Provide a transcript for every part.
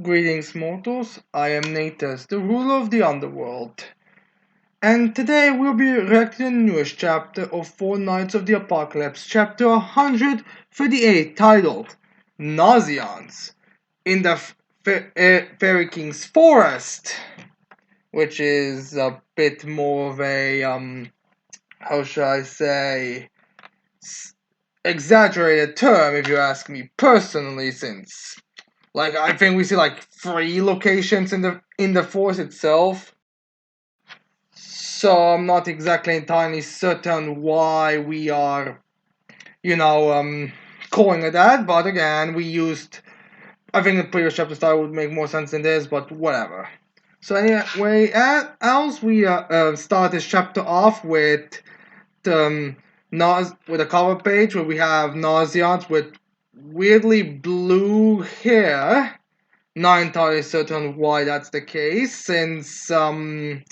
Greetings, mortals. I am Natus, the ruler of the underworld. And today we'll be reacting to the newest chapter of Four Nights of the Apocalypse, chapter 138, titled Nasiens, in the Fairy King's Forest, which is a bit more of a, how shall I say, exaggerated term if you ask me personally, since I think we see like 3 locations in the forest itself. So I'm not exactly entirely certain why we are, calling it that. But again, we used. I think the previous chapter style would make more sense than this, but whatever. So anyway, else we start this chapter off with with a cover page where we have Nasiens with weirdly blue hair. Not entirely certain why that's the case, since neither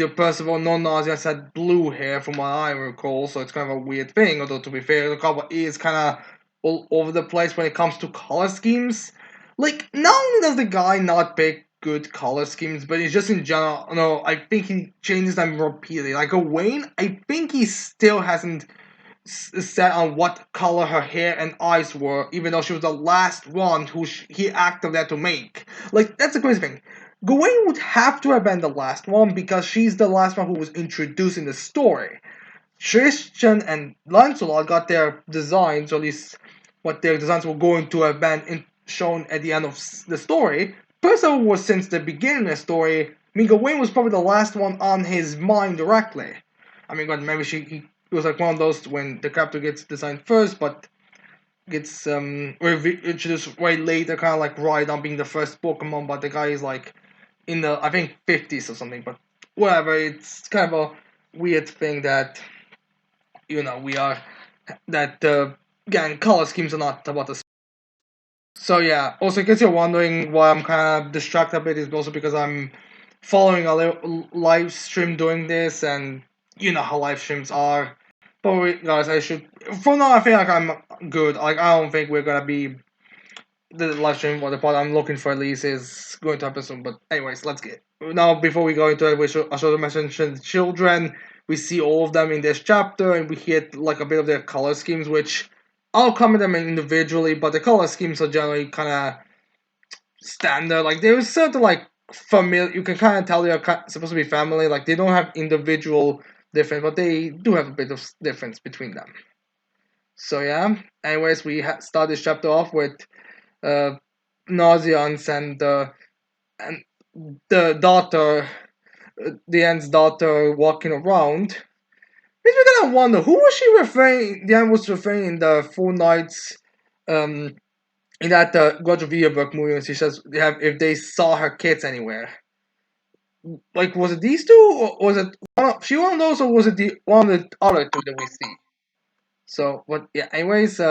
Percival nor Nasiens had blue hair from what I recall, so it's kind of a weird thing. Although to be fair, the cover is kind of all over the place when it comes to color schemes. Like, not only does the guy not pick good color schemes, but he's just in general. No, I think he changes them repeatedly. Like Wayne, I think he still hasn't set on what color her hair and eyes were, even though she was the last one who he acted there to make. Like, that's the crazy thing. Gawain would have to have been the last one because she's the last one who was introduced in the story. Tristan and Lancelot got their designs, or at least what their designs were going to have been shown at the end of the story. Percival was since the beginning of the story. I mean, Gawain was probably the last one on his mind directly. I mean, God, maybe it was like one of those when the character gets designed first, but gets introduced way later, kind of like right on being the first Pokemon. But the guy is like in the I think 50s or something. But whatever, it's kind of a weird thing that we are that again color schemes are not about the. So yeah. Also, in case you're wondering why I'm kind of distracted a bit, is also because I'm following a live stream doing this, and you know how live streams are. But guys, I should. For now, I feel like I'm good. Like, I don't think we're gonna be the live stream or the pod I'm looking for at least is going to happen soon. But anyways, let's get now. Before we go into it, I should mention children. We see all of them in this chapter, and we hit like a bit of their color schemes, which I'll comment them individually. But the color schemes are generally kind of standard. Like, there's certain like familiar. You can kind of tell they're supposed to be family. Like, they don't have individual difference, but they do have a bit of difference between them. So yeah. Anyways, we start this chapter off with uh, Nasiens and the daughter, the End's daughter, walking around. Makes me kind of wonder who was she referring. The End was referring in the Four Nights, um, in that God of Weirberg movie when she says they have if they saw her kids anywhere. Like, was it these two, or was it one of those, or was it the one of the other two that we see? So, but yeah. Anyways,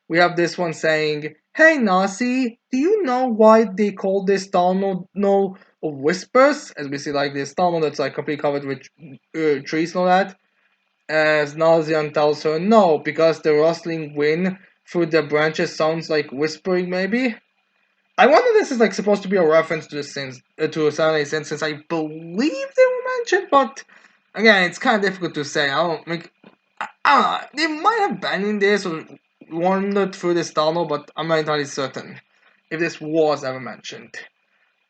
we have this one saying, "Hey, Nasi, do you know why they call this tunnel no of whispers?" As we see, like this tunnel that's like completely covered with trees and all that. As Nasian tells her, "No, because the rustling wind through the branches sounds like whispering, maybe." I wonder if this is like supposed to be a reference to the sins, to a Saturday Sins, since I believe they were mentioned, but again, it's kind of difficult to say. I don't make. I don't know. They might have been in this or wandered through this tunnel, but I'm not entirely certain if this was ever mentioned.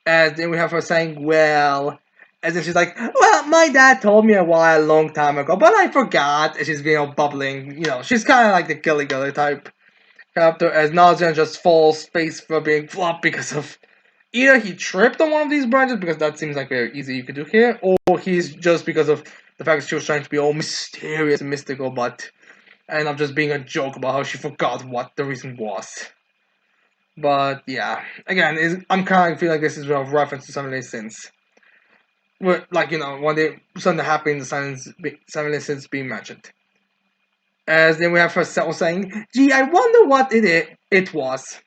And then we have her saying, "Well," as if she's like, "Well, my dad told me a long time ago, but I forgot." And she's being all bubbling. She's kind of like the Gilly Gilly type character, as Nausea just falls face for being flopped because of either he tripped on one of these branches, because that seems like very easy you could do here, or he's just because of the fact that she was trying to be all mysterious and mystical, but ended up just being a joke about how she forgot what the reason was. But yeah, again, I'm kind of feeling like this is a reference to some of these sins. Like, when something happened, the some of these sins being mentioned. As then we have herself saying, "Gee, I wonder what it was."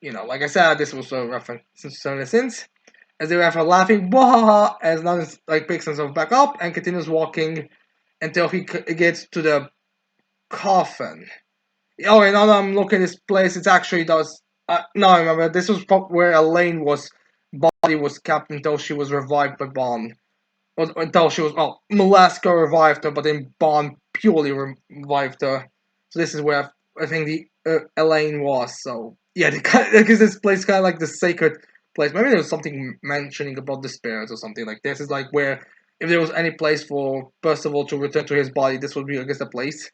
Like I said, this was a reference to some of the sins. As they have her laughing, "Wahaha," as Nan like picks himself back up and continues walking until he gets to the coffin. Oh, and now that I'm looking at this place, it's actually does. No, I remember this was where Elaine was body was kept until she was revived by Bond. Until she was Maleska revived her, but then Bond purely revived her. So this is where I think the Elaine was. So yeah, because this place kind of like the sacred place. Maybe there was something mentioning about the spirits or something like this. Is like where if there was any place for Percival to return to his body, this would be I guess the place.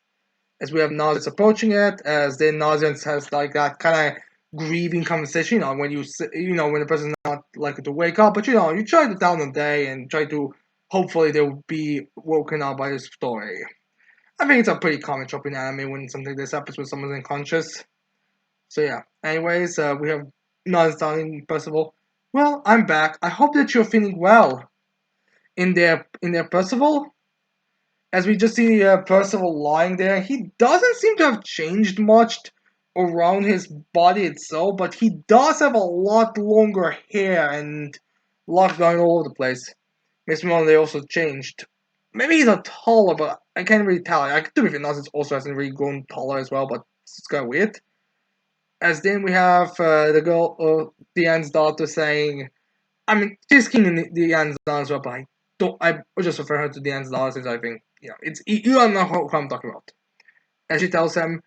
As we have Nasiens approaching it, as then Nasiens has like that kind of grieving conversation. When when the person's not likely to wake up, but you try to down the day and try to hopefully they'll be woken up by this story. I think it's a pretty common trope in anime when something like this happens when someone's unconscious. So yeah. Anyways, we have Nasiens telling Percival, "Well, I'm back. I hope that you're feeling well." In their Percival, as we just see Percival lying there, he doesn't seem to have changed much around his body itself, but he does have a lot longer hair and a lot going all over the place. Miss Malone, they also changed. Maybe he's not taller, but I can't really tell. I could be fair, Nonsense also hasn't really grown taller as well, but it's kind of weird. As then we have the girl, Diane's daughter, saying, I mean, she's king in the Diane's daughter as well, but I just refer her to Diane's daughter since I think, you don't know who I'm talking about. And she tells him,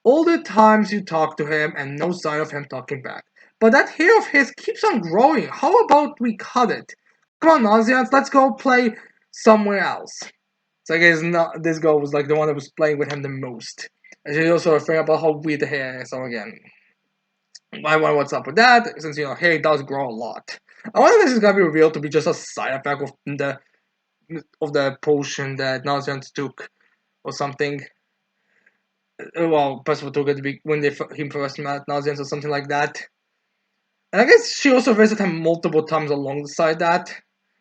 all the times you talk to him and no sign of him talking back. But that hair of his keeps on growing. How about we cut it? Come on, Nasiens, let's go play somewhere else. So I guess not, this girl was like the one that was playing with him the most. And she's also referring about how weird the hair is. So again, I wonder what's up with that, since hair does grow a lot. I wonder if this is gonna be revealed to be just a side effect of the potion that Nasiens took or something. Well, Percival took it to be when him first met Nasiens or something like that. And I guess she also visited him multiple times alongside that.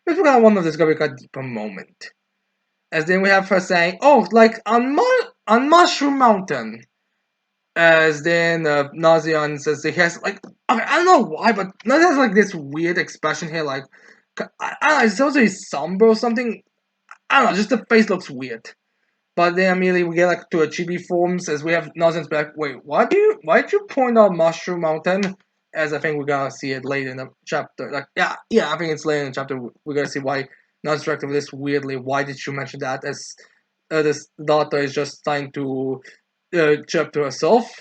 Which we kind of wonder if there's gonna be like a deeper moment. As then we have her saying, "Oh, like on Mushroom Mountain." As then Nazian says he has like I don't know why, but Nazian has like this weird expression here, like I don't know, it's also somber or something. I don't know, just the face looks weird. But then immediately we get like to a chibi forms as we have Nazian's back. Wait, why did you point out Mushroom Mountain? As I think we're gonna see it later in the chapter. Like yeah, I think it's later in the chapter we're gonna see why Nazian's reacting this weirdly. Why did you mention that? As this daughter is just trying to chirp to herself.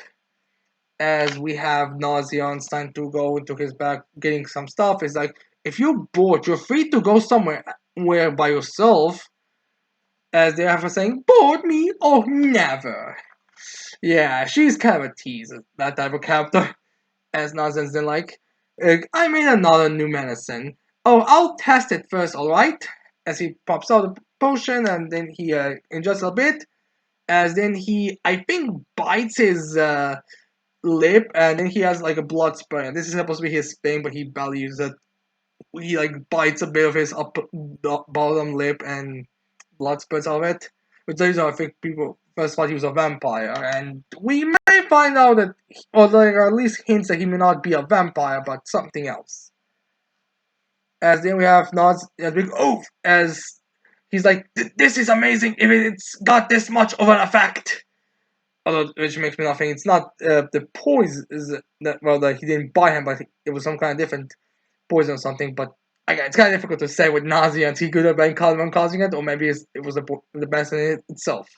As we have Nazian trying to go into his bag getting some stuff. It's like if you're bored, you're free to go somewhere where by yourself. As they have her saying, bored me? Oh, never. Yeah, she's kind of a tease, that type of character. As Nazian's then like, I made another new medicine. Oh, I'll test it first, alright? As he pops out the potion and then he ingests a bit. As then he, I think, bites his lip and then he has like a blood spray. And this is supposed to be his thing, but he barely uses it. He like bites a bit of his bottom lip and blood spurts of it. Which these are, I think, people first thought he was a vampire, and we may find out that, or there are at least hints that he may not be a vampire, but something else. As then we have Nods as big oof as he's like, "This is amazing! If it's got this much of an effect." Although, which makes me not think it's not the poison is that he didn't buy him, but it was some kind of different poison or something. But again, it's kind of difficult to say with nausea and he could have been causing it, or maybe it was the medicine in itself.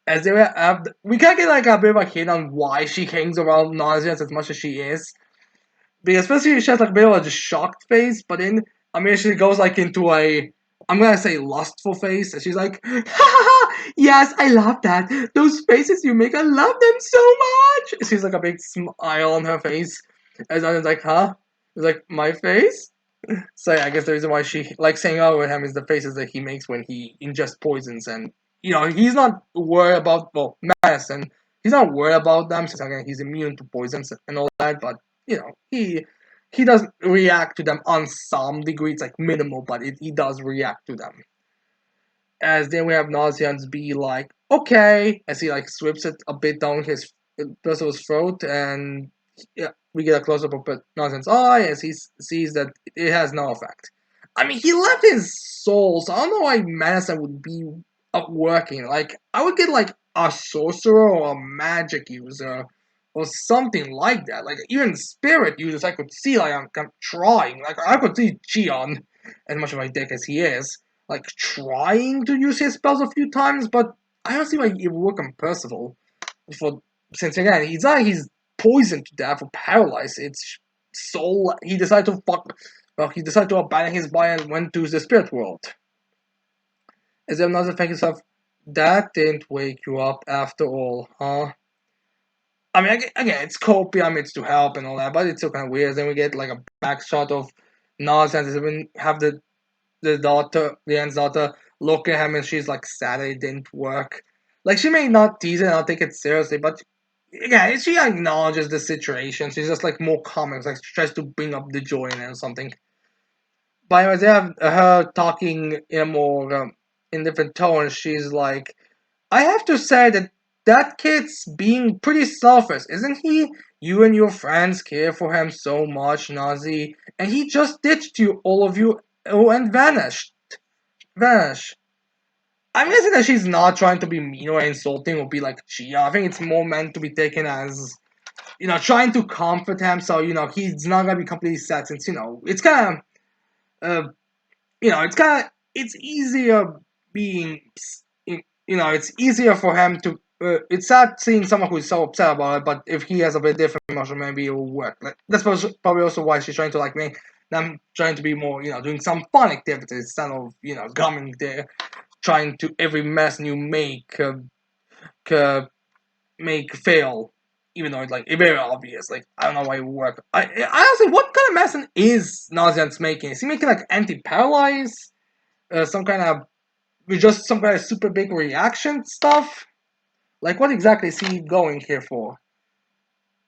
As they have, we can get like a bit of a hint on why she hangs around nausea as much as she is, because especially she has like a bit of a just shocked face, but then I mean she goes like into a I'm gonna say lustful face, and she's like, ha ha ha, yes, I love that. Those faces you make, I love them so much. She's like a big smile on her face, as I was like, huh? It's like my face. So yeah, I guess the reason why she likes hanging out with him is the faces that he makes when he ingests poisons, and he's not worried about medicine. He's not worried about them since again he's immune to poisons and all that. But he doesn't react to them on some degree. It's like minimal, but he does react to them. As then we have Nasians be like, okay, as he like sweeps it a bit down his Percival's throat, and yeah, we get a close up of Nasian's eye as he sees that it has no effect. I mean, he left his soul, so I don't know why medicine would be working. Like, I would get like a sorcerer or a magic user or something like that. Like even spirit users, I could see like I'm trying. Like I could see Gion, as much of a dick as he is, like trying to use his spells a few times, but I don't see why it would work on Percival. For since again, he's poisoned to death or paralyzed. It's so he decided to fuck. Well, he decided to abandon his body and went to the spirit world. Is there another thing yourself? That didn't wake you up after all, huh? I mean, again, it's copium, it's to help and all that, but it's still kind of weird. Then we get like a back shot of Nasiens, and we have the daughter, Leanne's daughter, look at him, and she's like sad it didn't work. Like she may not tease it, and not take it seriously, but yeah, she acknowledges the situation. She's just like more comics, like she tries to bring up the joy in it or something. But anyways, they have her talking in a more in different tones. She's like, I have to say that that kid's being pretty selfish, isn't he? You and your friends care for him so much, Nazi, and he just ditched you, all of you, oh, and vanished. Vanished. I'm guessing that she's not trying to be mean or insulting or be like Chia. I think it's more meant to be taken as, trying to comfort him so, he's not gonna be completely sad since, it's kind of, it's easier being, it's easier for him to. It's sad seeing someone who's so upset about it, but if he has a bit different emotion, maybe it will work. Like, that's probably also why she's trying to like me. I'm trying to be more, doing some fun activities instead of, coming there, trying to every mess you make fail, even though it's very obvious. Like I don't know why it would work. I honestly, what kind of medicine is Nasiens making? Is he making like anti-paralyze? Some kind of with just some kind of super big reaction stuff? Like, what exactly is he going here for?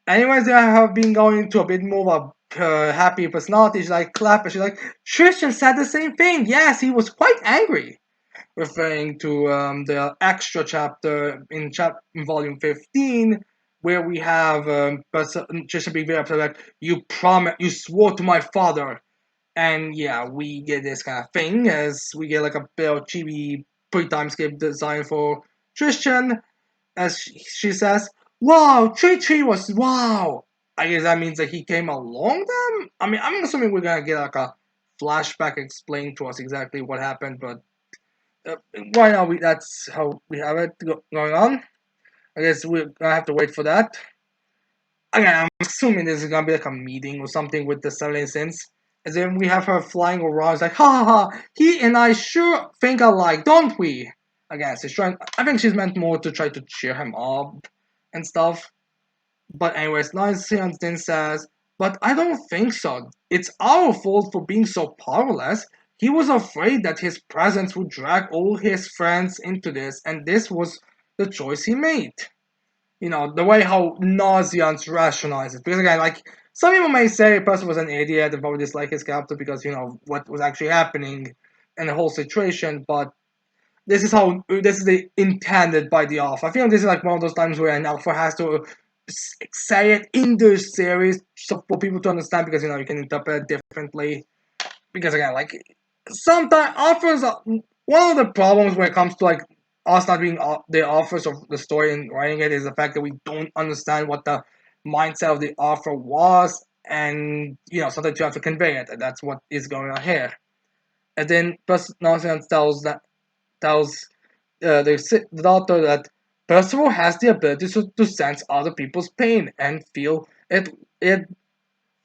Anyways, I have been going into a bit more of a happy personality. She's like, clap, and she's like, Tristan said the same thing. Yes, he was quite angry. Referring to the extra chapter in volume 15, where we have Tristan being very upset, like, you swore to my father. And yeah, we get this kind of thing as we get like a bit of chibi pre-time skip design for Tristan, as she says, "Wow, Tree was wow." I guess that means that he came along then. I mean, I'm assuming we're gonna get like a flashback explaining to us exactly what happened, but right now that's how we have it going on. I guess we're gonna have to wait for that. Again, I'm assuming this is gonna be like a meeting or something with the Selling Sins. And then we have her flying around. It's like, ha ha ha, he and I sure think alike, don't we? I guess she's trying. I think she's meant more to try to cheer him up and stuff. But anyways, Nasiens then says, but I don't think so. It's our fault for being so powerless. He was afraid that his presence would drag all his friends into this, and this was the choice he made. The way how Nasians rationalize it. Because again, like, some people may say Percy was an idiot and probably dislike his character because, what was actually happening in the whole situation, but this is the intended by the author. I feel like this is like one of those times where an author has to say it in the series so for people to understand because, you can interpret it differently. Because again, like, sometimes authors are, one of the problems when it comes to like us not being the authors of the story and writing it is the fact that we don't understand what the mindset of the author was, and sometimes you have to convey it, and that's what is going on here. And then plus Nonsense tells the doctor that Percival has the ability to sense other people's pain and it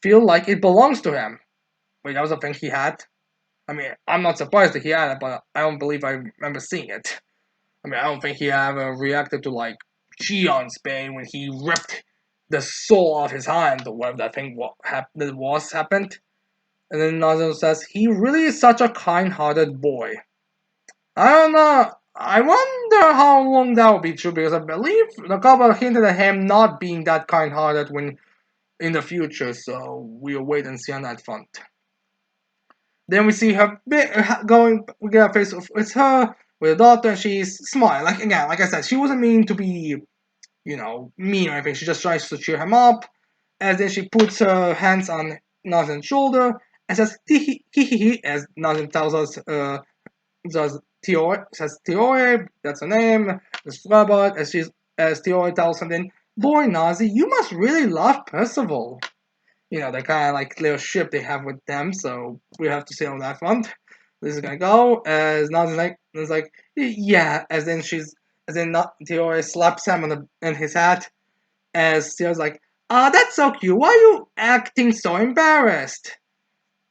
feel like it belongs to him. Wait, that was a thing he had. I mean, I'm not surprised that he had it, but I don't believe I remember seeing it. I mean, I don't think he ever reacted to like Gion's pain when he ripped the soul off his hand or whatever that thing happened. And then Nazo says he really is such a kind-hearted boy. I don't know. I wonder how long that will be true because I believe the couple hinted at him not being that kind-hearted when in the future. So we'll wait and see on that front. Then we see her going. We get a face of it's her with a daughter, and she's smiling. Like again, like I said, she wasn't mean to be, mean or anything. She just tries to cheer him up. And then she puts her hands on Nazen's shoulder and says hee hee, as Nazen tells us. Does Tiore says Tiore, that's her name. There's Flabot, as Tiore tells something. Boy, Nazi, you must really love Percival. The kind of like little ship they have with them, so we have to sail on that front. This is gonna go as Nazi's like, it's like, yeah, as then Theora slaps him in his hat, as Theore's like, that's so cute. Why are you acting so embarrassed?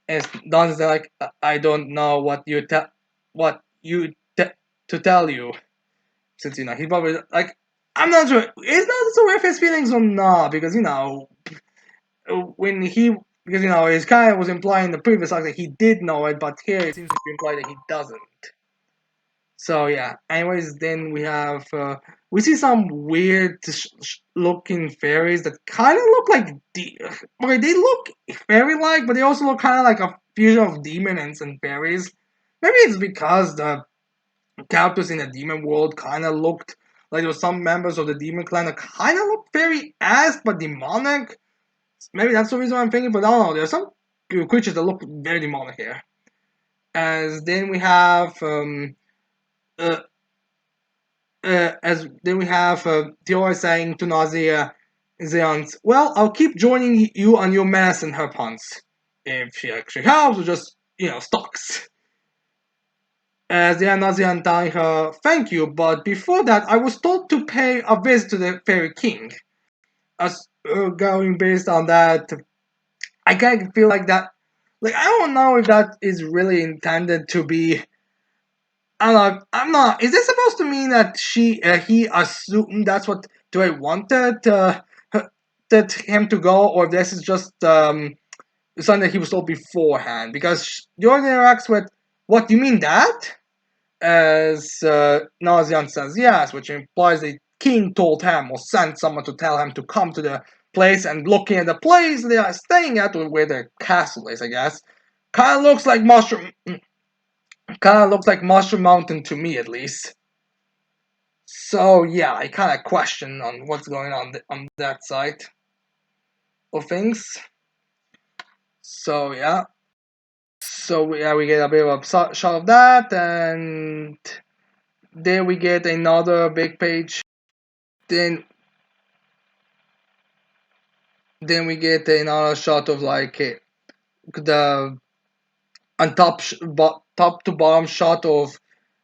As Nazi's like, I don't know what you to tell you, since he probably like, I'm not sure. Is not so if his feelings or not, because when he because his kind of was implying in the previous arc that he did know it, but here it seems to be implied that he doesn't. So yeah. Anyways, then we see some weird looking fairies that kind of look like okay, they look fairy like, but they also look kind of like a fusion of demons and fairies. Maybe it's because the characters in the demon world kind of looked like there were some members of the demon clan that kind of looked fairy-esque but demonic. Maybe that's the reason why I'm thinking, but I don't know. There's some creatures that look very demonic here. As then we have uh, as then we have Dior saying to Nausea, Zeons, well, I'll keep joining you on your medicine her puns. If she actually helps or just, stalks. As then Nausea telling her, thank you, but before that I was told to pay a visit to the Fairy King. As going based on that, I kind of feel like that. Like, I don't know if that is really intended to be. I don't know. I'm not. Is this supposed to mean that he assumed that's what Dwayne wanted him to go, or this is just something that he was told beforehand? Because Jordan interacts with, "What do you mean that?" As Nazian says yes, which implies the king told him or sent someone to tell him to come to the place, and looking at the place they are staying at, or where their castle is, I guess, kind of looks like Mushroom Mountain to me, at least. So yeah, I kind of question on what's going on that side of things. So yeah, we get a bit of a shot of that, and then we get another big page. Then we get another shot of like the on top to bottom shot of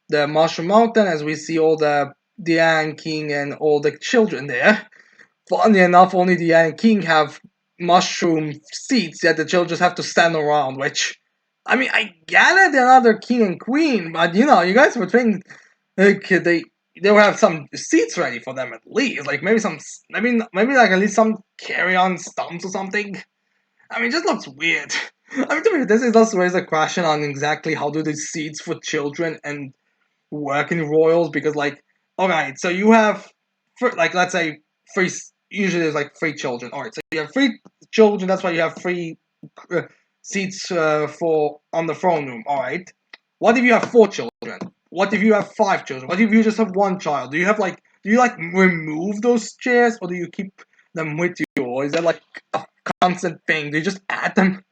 the Mushroom Mountain, as we see all the Diane King and all the children there. Funny enough, only the Diane King have mushroom seats, yet the children just have to stand around, which, I mean, I get it, they're not their king and queen, but you guys would think like they would have some seats ready for them at least, like maybe like at least some carry-on stumps or something. I mean, it just looks weird. I mean, to me, this is just raise a question on exactly how do these seats for children and work in royals, because like, alright, so you have, like, let's say three. Usually there's like three children. Alright, so you have three children. That's why you have three uh, seats for on the throne room. Alright, what if you have four children? What if you have five children? What if you just have one child? Do you like remove those chairs, or do you keep them with you, or is that like a constant thing? Do you just add them?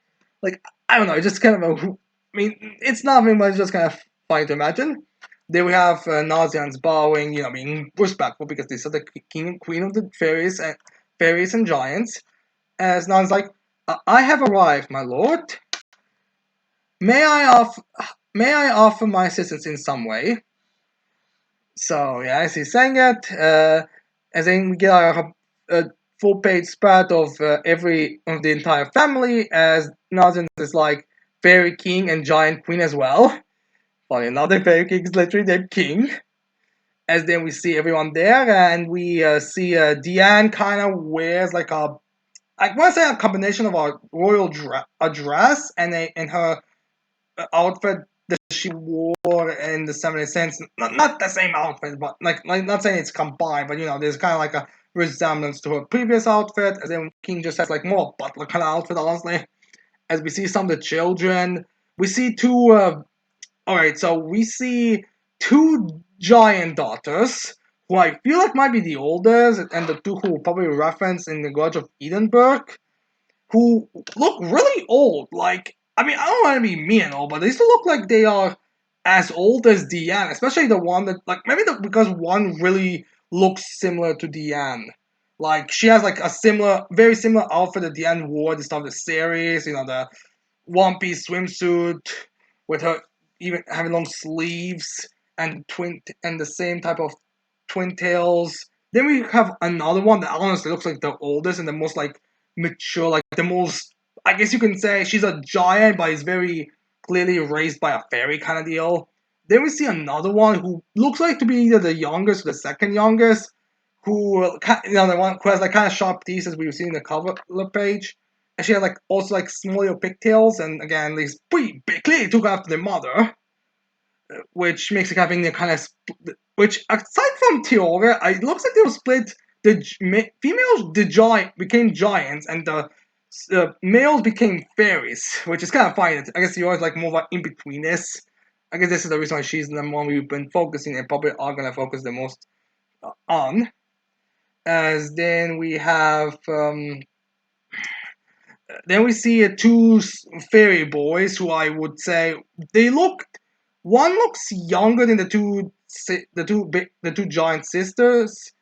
Like, I don't know. It's just kind of a. I mean, it's nothing, but it's just kind of funny to imagine. Then we have Nasians bowing, being respectful because these are the king and queen of the fairies and giants. As Nan's like, I have arrived, my lord. May I off may I offer my assistance in some way? So yeah, as he's saying it, and then we get a full page spread of the entire family, as Nasians is like fairy king and giant queen as well. Well, another fairy king is literally named King. As then we see everyone there, and we see Diane kind of wears like I want to say a combination of a royal dress and her outfit that she wore in the 70s cents. Not the same outfit, but like not saying it's combined, but there's kind of like a resemblance to her previous outfit. And then King just has like more butler kind of outfit, honestly. As we see some of the children, we see two. Alright, so we see two giant daughters who I feel like might be the oldest, and the two who will probably reference in the Grudge of Edinburgh, who look really old. Like, I mean, I don't want to be mean and all, but they still look like they are as old as Deanne, especially the one that, like, maybe because one really looks similar to Deanne. Like she has like a similar, very similar outfit that Diane wore at the start of the series. The one piece swimsuit with her even having long sleeves and the same type of twin tails. Then we have another one that honestly looks like the oldest and the most like mature, like the most. I guess you can say she's a giant, but is very clearly raised by a fairy kind of deal. Then we see another one who looks like to be either the youngest or the second youngest, the one who has like kind of sharp teeth as we've seen in the cover page. And she has like also like smaller pigtails, and again, these pretty big, clearly took after their mother, which makes it having the kind of which aside from Theoria, it looks like they were split. Females became giants, and the males became fairies, which is kind of fine. I guess Theoria is like more of an in betweenness. I guess this is the reason why she's the one we've been focusing and probably are gonna focus the most on. As then we see two fairy boys who I would say they look. One looks younger than the two giant sisters,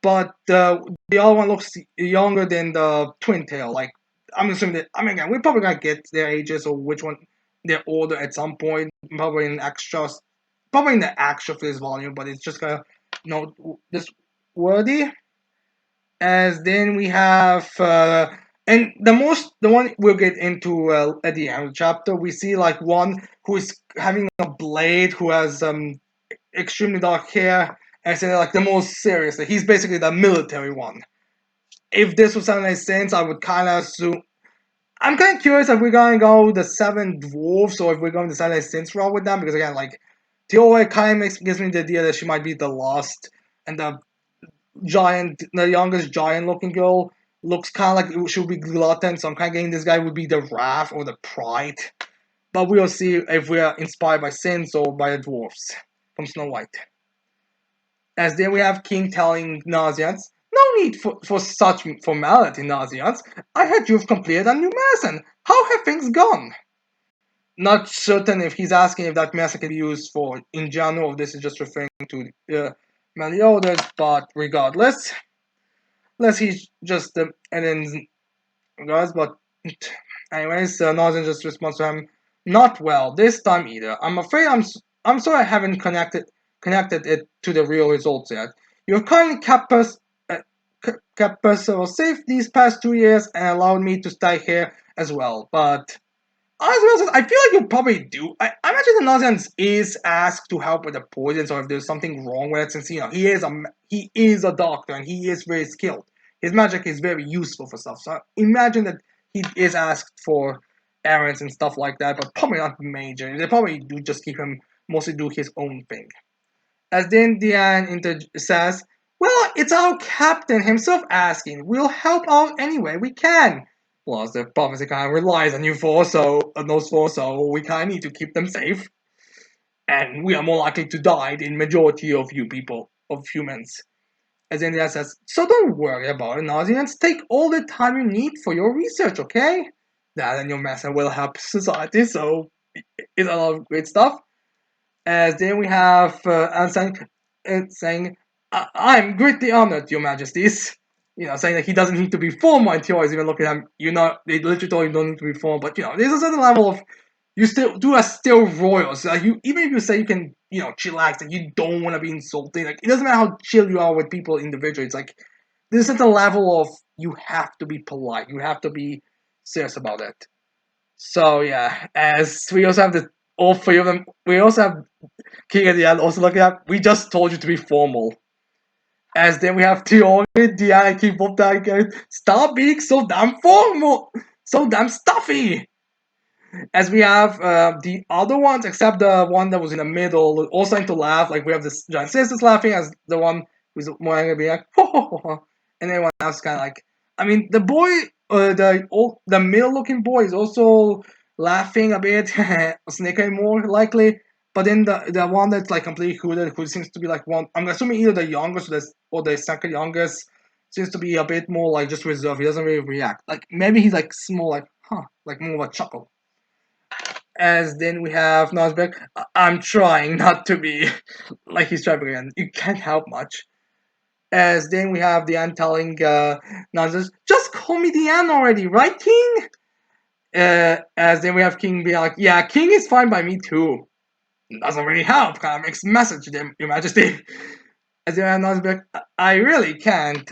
but the other one looks younger than the twin tail. Like I'm assuming that. I mean, again, we're probably gonna get their ages or which one they're older at some point. Probably in the extra for this volume, but it's just gonna this worthy. As then we have and the one we'll get into at the end of the chapter, we see like one who is having a blade, who has extremely dark hair, and say like the most serious, he's basically the military one. If this was Saturday Sense, I would kind of assume. I'm kind of curious if we're gonna go the seven dwarfs or if we're going the Saturday Sense route with them, because again, like Teoa kind of gives me the idea that she might be the last, and the youngest giant looking girl looks kind of like she would be Glutton, so I'm kind of getting this guy would be the Wrath or the Pride. But we'll see if we are inspired by Sins or by the dwarfs from Snow White. As then we have King telling Nasiens, no need for such formality, Nasiens. I heard you've completed a new medicine. How have things gone? Not certain if he's asking if that medicine can be used for in general, or this is just referring to Meliodas, but regardless. Unless he's just and then guys, but anyways, Northern just responds to him, "Not well this time either. I'm afraid I'm sorry I haven't connected it to the real results yet. You've kindly uh, kept Percival safe these past 2 years and allowed me to stay here as well, but." Honestly, I feel like you probably do. I imagine the Nonsense is asked to help with the poisons or if there's something wrong with it, since he is a doctor and he is very skilled. His magic is very useful for stuff. So I imagine that he is asked for errands and stuff like that, but probably not major. They probably do just keep him mostly do his own thing. As then Diane says, "Well, it's our captain himself asking. We'll help out any way we can." Plus, the prophecy kind of relies on you four, on those four, so we kind of need to keep them safe. And we are more likely to die than majority of you people, of humans. As India says, so don't worry about it, Nasians. Take all the time you need for your research, okay? That and your method will help society, so it's a lot of great stuff. As then we have saying, I'm greatly honored, your majesties. Saying that he doesn't need to be formal until he's even looking at him. They literally told him don't need to be formal, but there's a certain level of you are still royals. Like even if you say you can, chillax and you don't want to be insulting, like it doesn't matter how chill you are with people individually. It's like there's a certain level of you have to be polite. You have to be serious about it. So yeah, as we also have all three of them. We also have King and Diana also looking at. We just told you to be formal. As then we have Theon and Diana keep up that going, stop being so damn formal, so damn stuffy. As we have the other ones, except the one that was in the middle, all starting to laugh. Like we have this giant sisters laughing as the one who's more angry being like, ho, ho, ho, ho. And everyone else kind of like, I mean, the boy, the middle looking boy is also laughing a bit, snickering more likely. But then the one that's like completely hooded, who seems to be like one, I'm assuming either the youngest or the second youngest, seems to be a bit more like just reserved. He doesn't really react. Like maybe he's like small, like like more of a chuckle. As then we have I'm trying not to be like he's trying again. You can't help much. As then we have Diane telling Nasiens, just call me Diane already, right, King? As then we have King be like, yeah, King is fine by me too. Doesn't really help, kind of mixed message, Your Majesty. As then Nasiens be like, I really can't.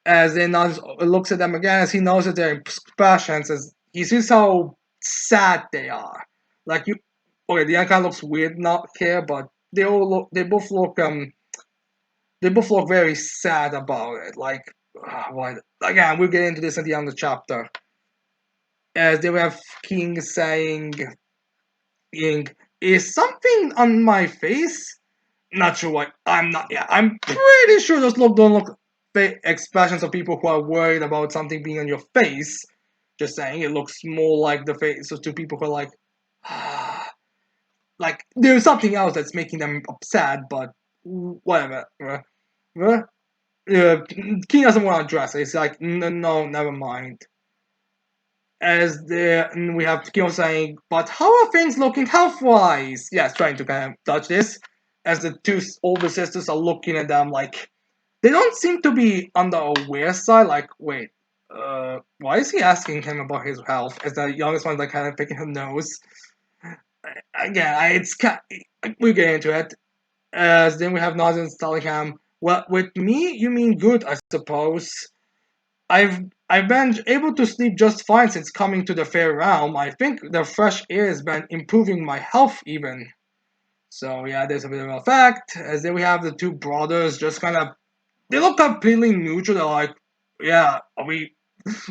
As then Nasiens looks at them again as he knows that they're expressions, as he sees how sad they are. Like you, okay, Diane kind of looks weird not here, but they both look very sad about it. Like, what? Again, we'll get into this at the end of the chapter. As they have King saying, is something on my face? Not sure what. I'm not. Yeah, I'm pretty sure those don't look expressions of people who are worried about something being on your face. Just saying, it looks more like the face of two people who are like, like there's something else that's making them upset, but whatever. King doesn't want to address it. It's like, no, never mind. As we have King saying, but how are things looking health-wise? Yes, trying to kind of touch this. As the two older sisters are looking at them like, they don't seem to be on the aware side. Like, wait, why is he asking him about his health? As the youngest one's like kind of picking her nose. Again, we get into it. As then we have Nasiens telling him, well, with me, you mean good, I suppose. I've I've been able to sleep just fine since coming to the fair realm. I think the fresh air has been improving my health even. So yeah, there's a bit of a fact. As then we have the two brothers just kind of they look completely neutral. They're like, yeah, are we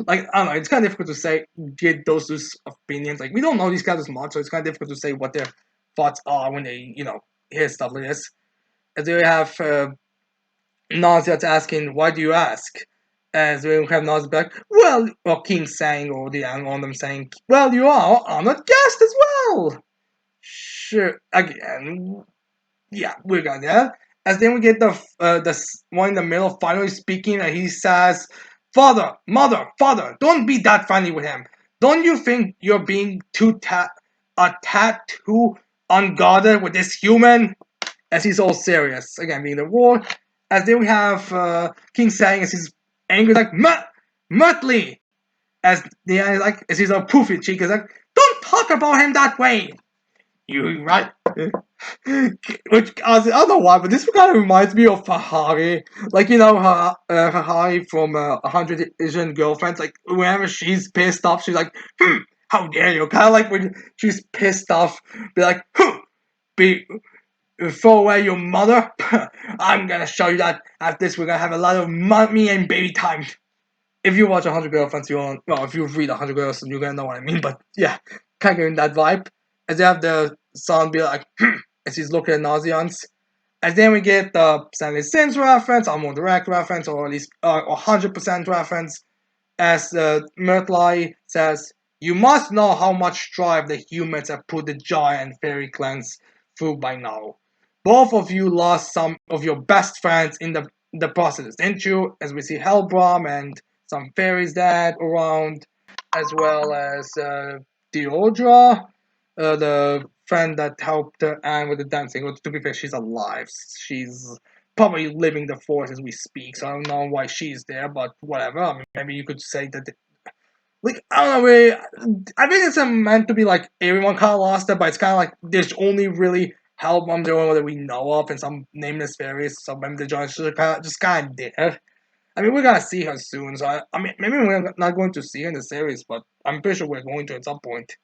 like I don't know, it's kinda difficult to say get those two opinions. Like we don't know these guys as much, so it's kinda difficult to say what their thoughts are when they, hear stuff like this. As we have Nasia's asking, why do you ask? As we have Nas back, well, or King saying, or the one of them saying, well, you are honored guest as well. Sure, again, yeah, we got that. As then we get the one in the middle finally speaking, and he says, "Father, mother, father, don't be that funny with him. Don't you think you're being a tad too unguarded with this human?" As he's all serious again, being the war. As then we have King saying, as he's angry, like Muttley. As the like, as he's all poofy cheek, is like, "Don't talk about him that way." You right. Which I don't know why, but this kind of reminds me of Fahari. Like Fahari from 100 Asian Girlfriends. Like whenever she's pissed off, she's like, how dare you?" Kind of like when she's pissed off, be like, be throw away your mother. I'm gonna show you that after this we're gonna have a lot of mommy and baby time. If you watch 100 Girlfriends, if you read 100 Girls, you're gonna know what I mean. But yeah, kind of getting that vibe. As you have the son be like, as he's looking at Nasiens. And then we get the Stanley Sims reference, or more direct reference, or at least 100% reference, as Murtlai says, "You must know how much strife the humans have put the giant fairy clans through by now. Both of you lost some of your best friends in the process, didn't you?" As we see Hellbrom and some fairies that around, as well as Deodra, the friend that helped Anne with the dancing. Well, to be fair, she's alive. She's probably living the force as we speak, so I don't know why she's there, but whatever. I mean, maybe you could say that. Like, I don't know, really. I think it's meant to be like everyone kind of lost it, but it's kind of like there's only really Hellbomb the only one that we know of, and some nameless fairies, so maybe the giants just kind of there. I mean, we're gonna see her soon, so I mean, maybe we're not going to see her in the series, but I'm pretty sure we're going to at some point.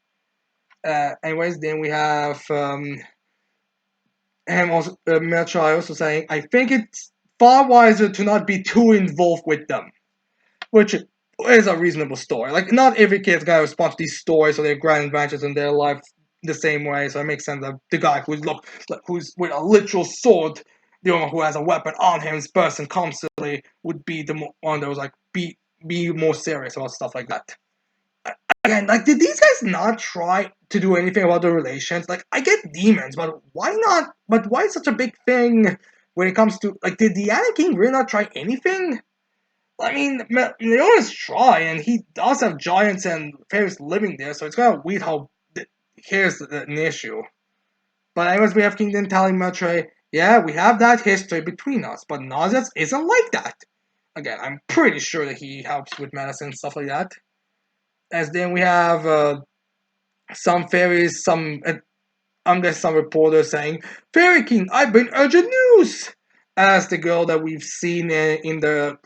Anyways, then we have him also, Melchior also saying, I think it's far wiser to not be too involved with them, which is a reasonable story. Like, not every kid's gonna respond to these stories or their grand adventures in their life the same way, so it makes sense that the guy who's with a literal sword, the one who has a weapon on him, his person constantly, would be the one that was like, be more serious about stuff like that. Again, like, did these guys not try to do anything about the relations? Like, I get demons, but why not? But why such a big thing when it comes to, like, did the Anakin really not try anything? I mean, they always try, and he does have giants and fairies living there, so it's kind of weird how here's an issue. But anyways, we have Kingdom telling Matre, Yeah, we have that history between us, but Nasiens isn't like that. Again, I'm pretty sure that he helps with medicine and stuff like that. As then we have some fairies, I'm guessing some reporters saying, "Fairy King, I bring urgent news!" As the girl that we've seen in the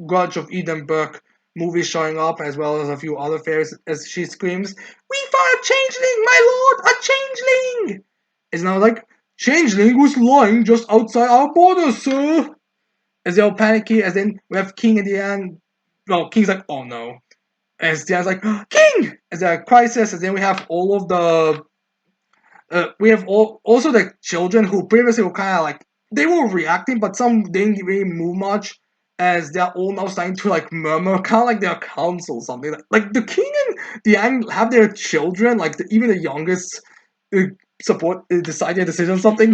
Grudge of Edinburgh movie showing up, as well as a few other fairies, as she screams, "We found a changeling, my lord, a changeling!" It's now like, "Changeling was lying just outside our borders, sir." As they're all panicky, as then we have King at the end. Well, King's like, "Oh no." As Diana's like, "King!" As there are crisis, and then we have all of the we have also the children who previously were kind of like they were reacting, but some didn't really move much. As they're all now starting to like murmur, kind of like their council, something like the king and the Yang have their children, like even the youngest, uh, support decide their decision something.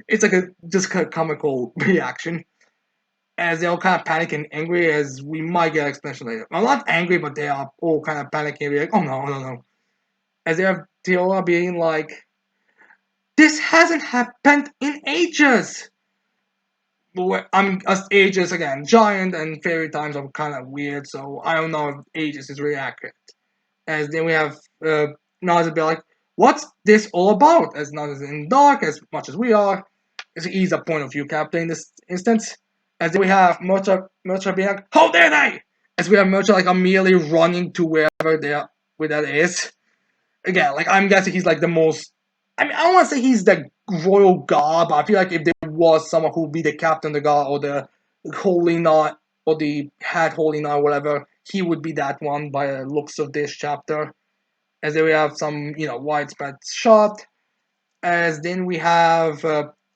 It's like a just kind of comical reaction as they're all kind of panic and angry. As we might get an explanation later. I'm not angry, but they are all kind of panicking, like, "Oh no, no, no!" As they have Teola being like, "This hasn't happened in ages." I'm as ages again. Giant and fairy times are kind of weird, so I don't know if ages is really accurate. As then we have Nas be like, "What's this all about?" As Nas is in dark as much as we are. He's a point of view captor in this instance. As then we have Murcha being like, "How dare they!" As we have Murcha like immediately running to where that is. Again, like I'm guessing he's like the most. I mean, I don't want to say he's the royal god, but I feel like if there was someone who would be the captain of the god or the holy knight or the head holy knight or whatever, he would be that one by the looks of this chapter. As then we have some, widespread shot. As then we have,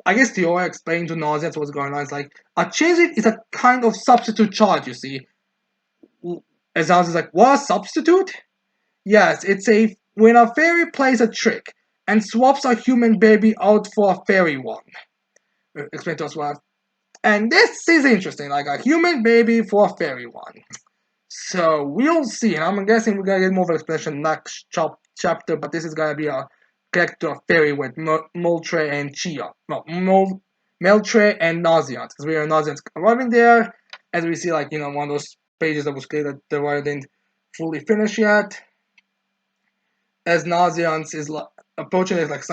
I guess Theora explained to Nasians what's going on. It's like a changeling is a kind of substitute charge. You see, as Nasians is like, what, substitute? Yes, it's a when a fairy plays a trick and swaps a human baby out for a fairy one. Explain to us what. And this is interesting, like a human baby for a fairy one. So we'll see, and I'm guessing we're gonna get more of an explanation next chapter, but this is gonna be a connect to a fairy with Moltre and Chia. No, Meltre and Nasians, because we are Nasians arriving there, as we see, like, one of those pages that was clear that the writer didn't fully finish yet. As Nasians is approaching it like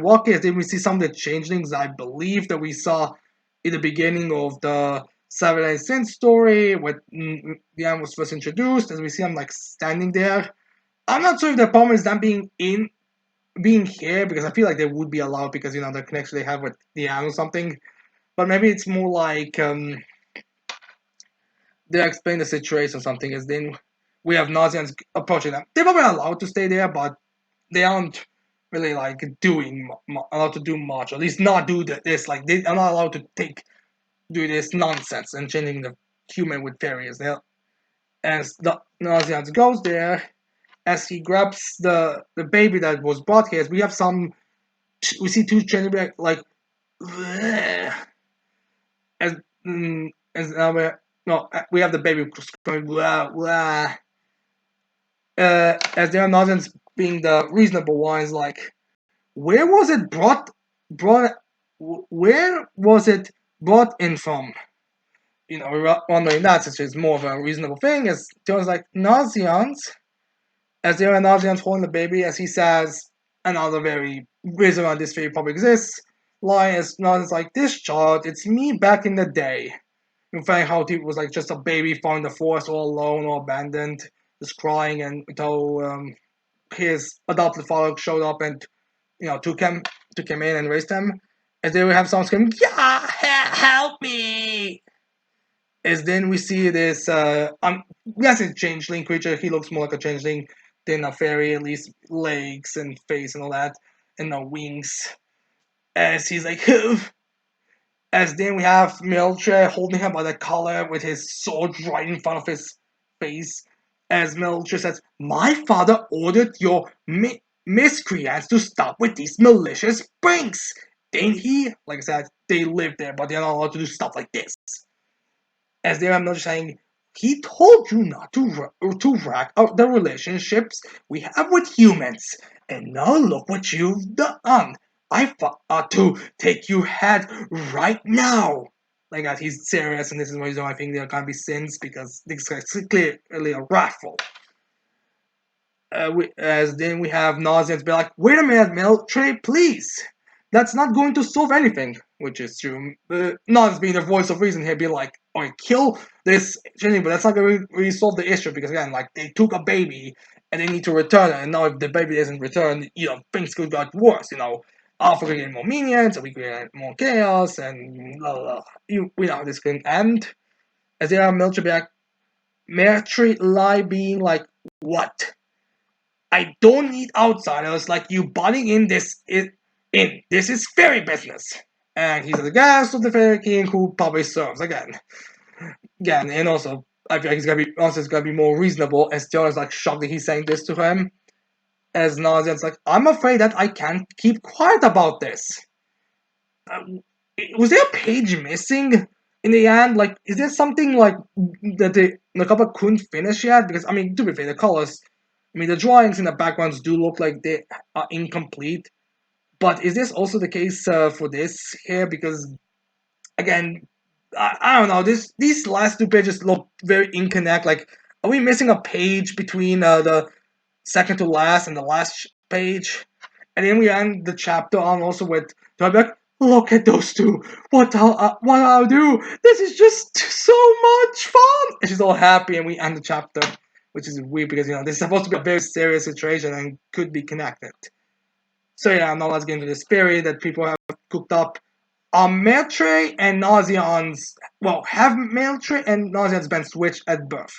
walking, then we see some of the changelings I believe that we saw in the beginning of the Seven and Sin story when Diane was first introduced, as we see him like standing there. I'm not sure if the problem is them being here because I feel like they would be allowed because the connection they have with Diane or something. But maybe it's more like they explain the situation or something as then we have Nasians approaching them. They're probably allowed to stay there, but they aren't really like doing allowed to do much, or at least not do this. Like they are not allowed to do this nonsense and changing the human with fairies. As the Nasians goes there, as he grabs the baby that was brought here, we have we see two children like as as no, we have the baby going blah blah. As the Nasians being the reasonable ones, like where was it brought where was it brought in from? We're wondering that, since it's more of a reasonable thing. As Jones like Nasians, as there are Nasians holding the baby, as he says, another very reason why this theory probably exists. Line is Nasians like, "This child, it's me back in the day." In fact, how he was like just a baby found in the forest all alone or abandoned, just crying, and until his adopted father showed up and took him in and raised him. As they would have someone screaming, "Yeah, help me!" As then we see this, yes, it's changeling creature. He looks more like a changeling than a fairy, at least legs and face and all that, and no wings. As he's like, as then we have Melcher holding him by the collar with his sword right in front of his face. As Melcher says, "My father ordered your miscreants to stop with these malicious pranks. Didn't he?" Like I said, they live there, but they're not allowed to do stuff like this. As there, I'm not saying, "He told you not to rack out the relationships we have with humans, and now look what you've done. I ought to take your head right now. Like that, he's serious, and this is why I think there are gonna be sins because this guy's clearly a wrathful. As then we have Nasiens be like, wait a minute, military, please. That's not going to solve anything, which is true. Nas being the voice of reason here, be like, okay, kill this Shinny, but that's not going to really solve the issue because again, like they took a baby and they need to return it, and now if the baby isn't returned, things could get worse. Alpha could get more minions, and we could get more chaos, and blah blah. Blah. We know how this can end. As they have military be like, military lie being like, what? I don't need outsiders like you butting in in. This is fairy business. And he's the guest of the fairy king who probably serves again. And also I feel like he's gonna be more reasonable as Theon is like shocked that he's saying this to him. As Nasien's like, I'm afraid that I can't keep quiet about this. Uh, was there a page missing in the end? Like, is there something like that the couple couldn't finish yet? Because I mean, to be fair, the colors, I mean, the drawings in the backgrounds do look like they are incomplete. But is this also the case for this here? Because again, I don't know. These last two pages look very inconnect. Like, are we missing a page between the second to last and the last page? And then we end the chapter on also with like, look at those two. What I'll do? This is just so much fun. And she's all happy, and we end the chapter, which is weird because this is supposed to be a very serious situation and could be connected. So yeah, now let's get into this theory that people have cooked up. Maitre and Nasians, have Maitre and Nasians been switched at birth?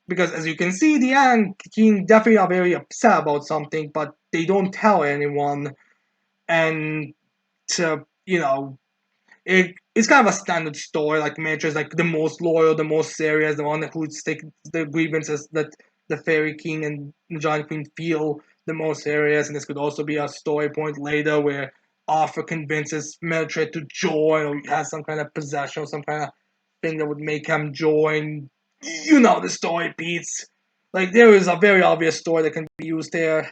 Because as you can see, the Yang King definitely are very upset about something, but they don't tell anyone. And it's kind of a standard story. Like Maitre is like the most loyal, the most serious, the one who would stick the grievances that the Fairy King and the Giant Queen feel the most serious. And this could also be a story point later where Arthur convinces Maitre to join, or has some kind of possession, or some kind of thing that would make him join. The story beats. Like there is a very obvious story that can be used here.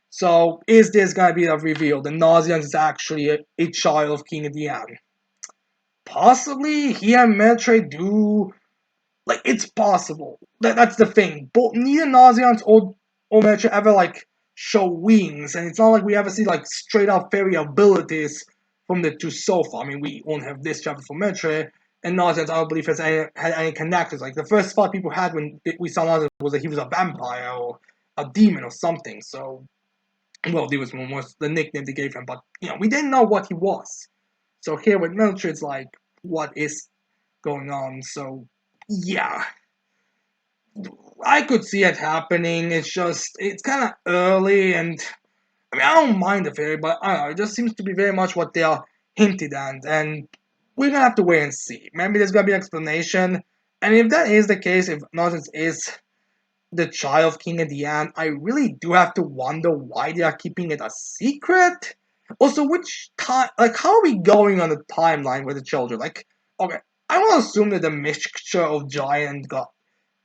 So is this gonna be a reveal? The Nasians is actually a child of King Dian. Possibly he and Metroid do, like, it's possible. That's the thing. But neither Nasians or Metroid ever like show wings, and it's not like we ever see like straight up fairy abilities from the two so far. I mean, we won't have this chapter for Metroid, and Nasians I don't believe had any connectors. Like the first thought people had when we saw Nasians was that he was a vampire or a demon or something. So, well, this was more the nickname they gave him, but we didn't know what he was. So here with Mildred, it's like, what is going on? So yeah, I could see it happening. It's kind of early, and I mean I don't mind the fairy, but I don't know. It just seems to be very much what they are hinted at, and we're gonna have to wait and see. Maybe there's gonna be an explanation, and if that is the case, if Nonsense is the child of King at the end, I really do have to wonder why they are keeping it a secret. Also, which time, like, how are we going on the timeline with the children? Like, okay, I want to assume that the mixture of giant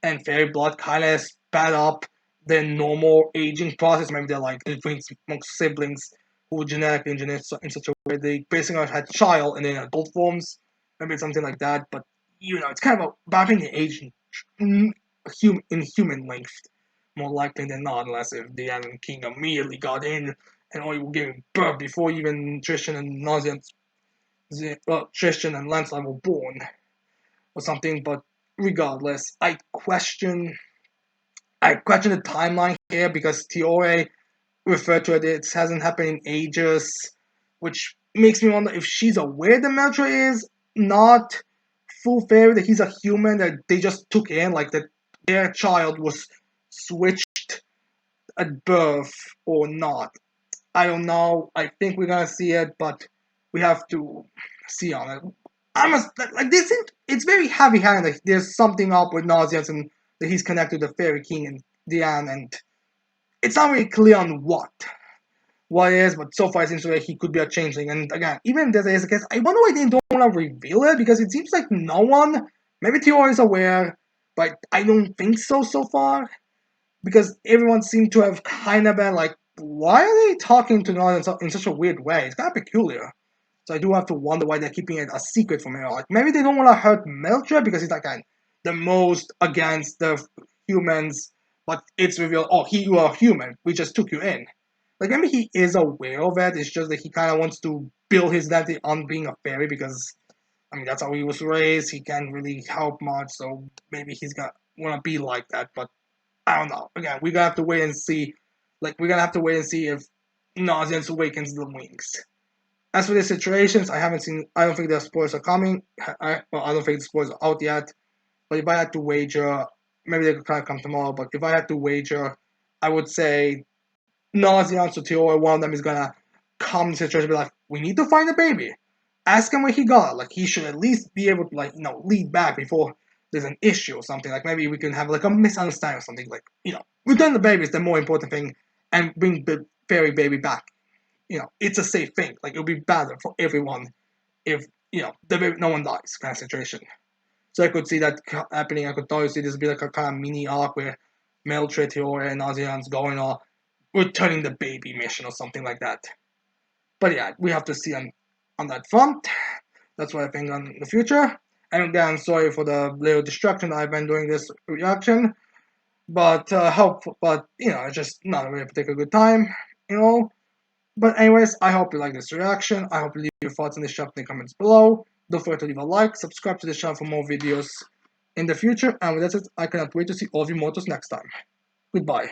and fairy blood kind of sped up the normal aging process. Maybe they're like between amongst siblings who genetically engineered in such a way they basically had child and then adult forms. Maybe it's something like that, but it's kind of about the age in human length, more likely than not, unless if the Animal King immediately got in and only were giving birth before even Tristan and Tristan and Lancelot were born, or something. But regardless, I question the timeline here because Tiore referred to it hasn't happened in ages, which makes me wonder if she's aware the Meltra is not full fairy, that he's a human that they just took in, like that their child was switched at birth or not. I don't know. I think we're gonna see it, but we have to see on it. I must like this. It's very heavy-handed. Like, there's something up with Nasiens and that he's connected to the Fairy King and Diane, and it's not really clear on what it is, but so far it seems like he could be a changeling. And again, even if that is the case, I wonder why they don't want to reveal it, because it seems like no one, maybe Theo is aware, but I don't think so far, because everyone seemed to have kind of been like why are they talking to Nod in such a weird way? It's kind of peculiar. So I do have to wonder why they're keeping it a secret from him. Like maybe they don't want to hurt Mildred because he's like the most against the humans, but it's revealed, oh, you are human. We just took you in. Like maybe he is aware of it. It's just that he kind of wants to build his identity on being a fairy because I mean that's how he was raised. He can't really help much, so maybe he's gonna want to be like that. But I don't know. Again, we're gonna have to wait and see. Like we're gonna have to wait and see if Nasiens awakens the wings. As for the situations, I haven't seen. I don't think the spoilers are coming. I don't think the spoilers are out yet. But if I had to wager, maybe they could kind of come tomorrow. But if I had to wager, I would say Nasiens or Teora, one of them is gonna come to the situation and be like, "We need to find the baby. Ask him where he got it. Like he should at least be able to lead back before there's an issue or something. Like maybe we can have like a misunderstanding or something. Like return the baby is the more important thing, and bring the fairy baby back. It's a safe thing. Like it'll be better for everyone if the baby, no one dies kind of situation. So I could see that happening. I could totally see this be like a kind of mini arc where Mildred, Teora, and Nasiens going on returning the baby mission or something like that. But yeah, we have to see on that front. That's what I think on the future. And again, sorry for the little distraction I've been doing this reaction, but it's just not a really particular good time, you know. But anyways, I hope you like this reaction. I hope you leave your thoughts on this chapter in the comments below. Don't forget to leave a like, subscribe to this channel for more videos in the future. And with that said, I cannot wait to see all of you mortals next time. Goodbye.